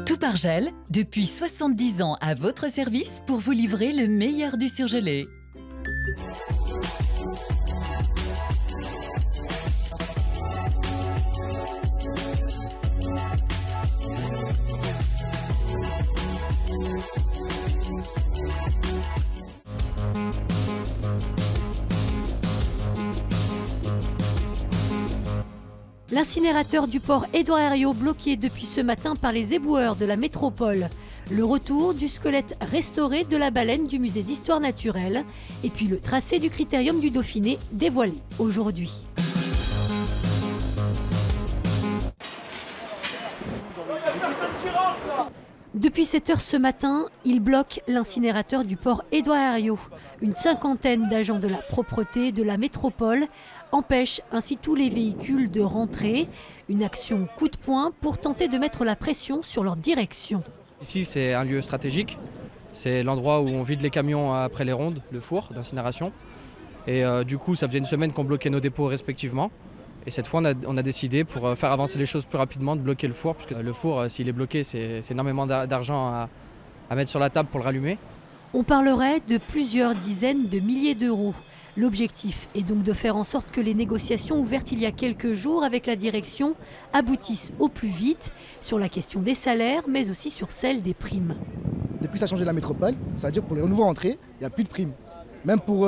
Toupargel, depuis 70 ans à votre service pour vous livrer le meilleur du surgelé. L'incinérateur du port Édouard Herriot bloqué depuis ce matin par les éboueurs de la métropole. Le retour du squelette restauré de la baleine du musée d'histoire naturelle. Et puis le tracé du critérium du Dauphiné dévoilé aujourd'hui. Depuis 7 heures ce matin, il bloque l'incinérateur du port Édouard Herriot. Une cinquantaine d'agents de la propreté de la métropole empêchent ainsi tous les véhicules de rentrer. Une action coup de poing pour tenter de mettre la pression sur leur direction. Ici, c'est un lieu stratégique. C'est l'endroit où on vide les camions après les rondes, le four d'incinération. Et du coup, ça faisait une semaine qu'on bloquait nos dépôts respectivement. Et cette fois, on a décidé, pour faire avancer les choses plus rapidement, de bloquer le four. Parce que le four, s'il est bloqué, c'est énormément d'argent à mettre sur la table pour le rallumer. On parlerait de plusieurs dizaines de milliers d'euros. L'objectif est donc de faire en sorte que les négociations ouvertes il y a quelques jours avec la direction aboutissent au plus vite sur la question des salaires, mais aussi sur celle des primes. Depuis que ça a changé la métropole, ça veut dire que pour les nouveaux entrées, il n'y a plus de primes. Même pour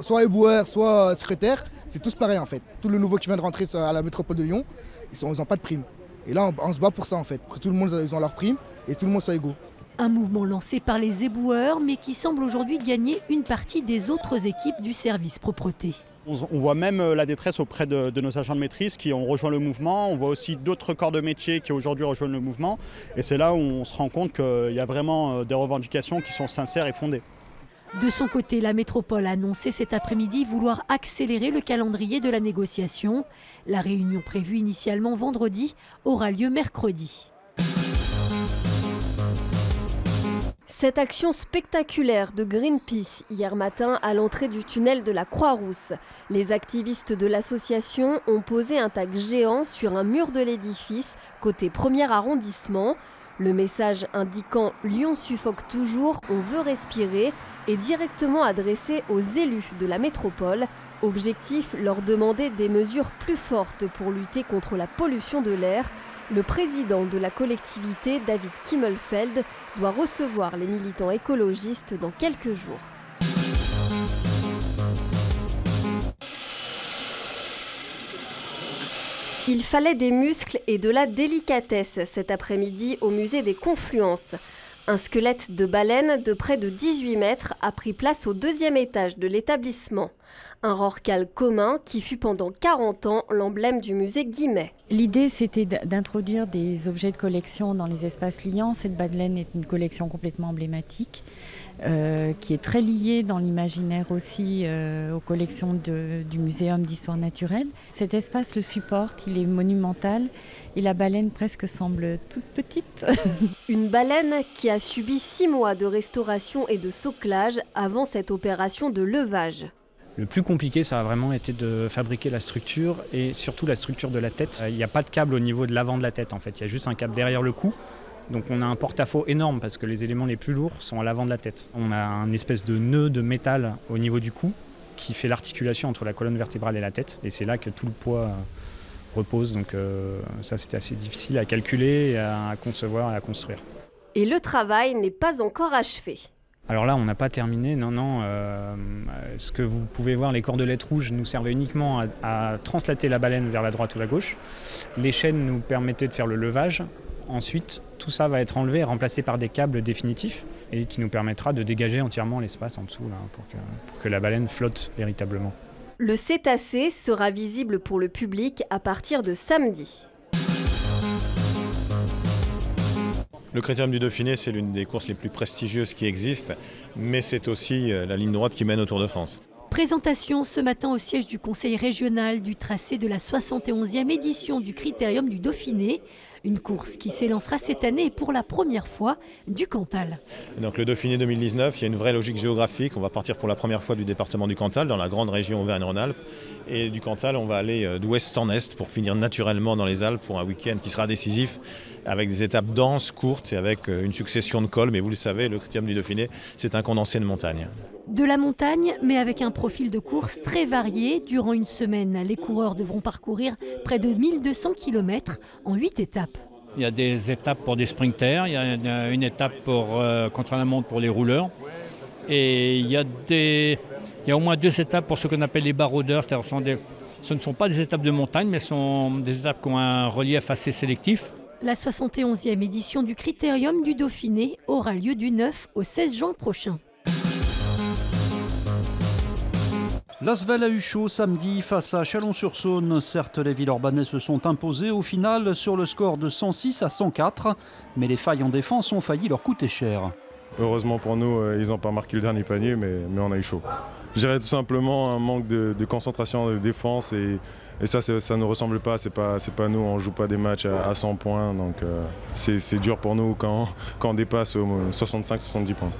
soit éboueur, soit secrétaire, c'est tous pareil en fait. Tout le nouveau qui vient de rentrer à la métropole de Lyon, ils n'ont pas de primes. Et là, on se bat pour ça en fait, pour que tout le monde ait leurs primes et tout le monde soit égaux. Un mouvement lancé par les éboueurs, mais qui semble aujourd'hui gagner une partie des autres équipes du service propreté. On voit même la détresse auprès de nos agents de maîtrise qui ont rejoint le mouvement. On voit aussi d'autres corps de métier qui aujourd'hui rejoignent le mouvement. Et c'est là où on se rend compte qu'il y a vraiment des revendications qui sont sincères et fondées. De son côté, la métropole a annoncé cet après-midi vouloir accélérer le calendrier de la négociation. La réunion prévue initialement vendredi aura lieu mercredi. Cette action spectaculaire de Greenpeace hier matin à l'entrée du tunnel de la Croix-Rousse. Les activistes de l'association ont posé un tag géant sur un mur de l'édifice côté 1er arrondissement. Le message indiquant « Lyon suffoque toujours, on veut respirer » est directement adressé aux élus de la métropole. Objectif, leur demander des mesures plus fortes pour lutter contre la pollution de l'air. Le président de la collectivité, David Kimmelfeld, doit recevoir les militants écologistes dans quelques jours. Il fallait des muscles et de la délicatesse cet après-midi au musée des Confluences. Un squelette de baleine de près de 18 mètres a pris place au 2e étage de l'établissement. Un rorqual commun qui fut pendant 40 ans l'emblème du musée Guimet. L'idée, c'était d'introduire des objets de collection dans les espaces liants. Cette baleine est une collection complètement emblématique, qui est très liée dans l'imaginaire aussi aux collections du Muséum d'histoire naturelle. Cet espace le supporte, il est monumental et la baleine presque semble toute petite. Une baleine qui a subi 6 mois de restauration et de soclage avant cette opération de levage. Le plus compliqué, ça a vraiment été de fabriquer la structure et surtout la structure de la tête. Il n'y a pas de câble au niveau de l'avant de la tête en fait, il y a juste un câble derrière le cou. Donc on a un porte-à-faux énorme parce que les éléments les plus lourds sont à l'avant de la tête. On a un espèce de nœud de métal au niveau du cou qui fait l'articulation entre la colonne vertébrale et la tête. Et c'est là que tout le poids repose. Donc ça c'était assez difficile à calculer, à concevoir et à construire. Et le travail n'est pas encore achevé. Alors là, on n'a pas terminé, non. Ce que vous pouvez voir, les cordelettes rouges nous servaient uniquement à translater la baleine vers la droite ou la gauche. Les chaînes nous permettaient de faire le levage. Ensuite, tout ça va être enlevé et remplacé par des câbles définitifs et qui nous permettra de dégager entièrement l'espace en dessous là, pour que la baleine flotte véritablement. Le cétacé sera visible pour le public à partir de samedi. Le Critérium du Dauphiné, c'est l'une des courses les plus prestigieuses qui existent, mais c'est aussi la ligne droite qui mène au Tour de France. Présentation ce matin au siège du Conseil régional du tracé de la 71e édition du Critérium du Dauphiné. Une course qui s'élancera cette année et pour la première fois du Cantal. Donc le Dauphiné 2019, il y a une vraie logique géographique. On va partir pour la première fois du département du Cantal, dans la grande région Auvergne-Rhône-Alpes. Et du Cantal, on va aller d'ouest en est pour finir naturellement dans les Alpes pour un week-end qui sera décisif, avec des étapes denses, courtes et avec une succession de cols. Mais vous le savez, le Critérium du Dauphiné, c'est un condensé de montagne. De la montagne, mais avec un profil de course très varié. Durant une semaine, les coureurs devront parcourir près de 1200 km en 8 étapes. Il y a des étapes pour des sprinters, il y a une étape contre la montre pour les rouleurs. Et il y a au moins 2 étapes pour ce qu'on appelle les baroudeurs. Ce ne sont pas des étapes de montagne, mais ce sont des étapes qui ont un relief assez sélectif. La 71e édition du Critérium du Dauphiné aura lieu du 9 au 16 juin prochain. L'Asvel a eu chaud samedi face à Chalon-sur-Saône. Certes, les Villeurbanais se sont imposés au final sur le score de 106 à 104. Mais les failles en défense ont failli leur coûter cher. Heureusement pour nous, ils n'ont pas marqué le dernier panier, mais on a eu chaud. Je dirais tout simplement un manque de concentration de défense et ça ne nous ressemble pas. C'est pas nous, on ne joue pas des matchs à 100 points. Donc c'est dur pour nous quand on dépasse 65-70 points.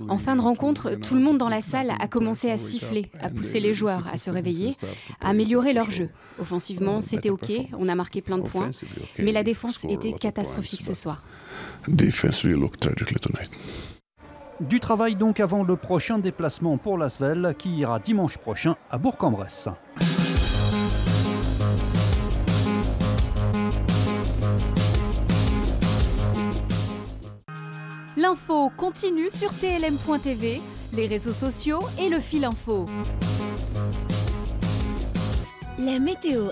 En fin de rencontre, tout le monde dans la salle a commencé à siffler, à pousser les joueurs à se réveiller, à améliorer leur jeu. Offensivement, c'était OK, on a marqué plein de points, mais la défense était catastrophique ce soir. Du travail donc avant le prochain déplacement pour l'Asvel qui ira dimanche prochain à Bourg-en-Bresse. L'info continue sur tlm.tv, les réseaux sociaux et le fil info. La météo.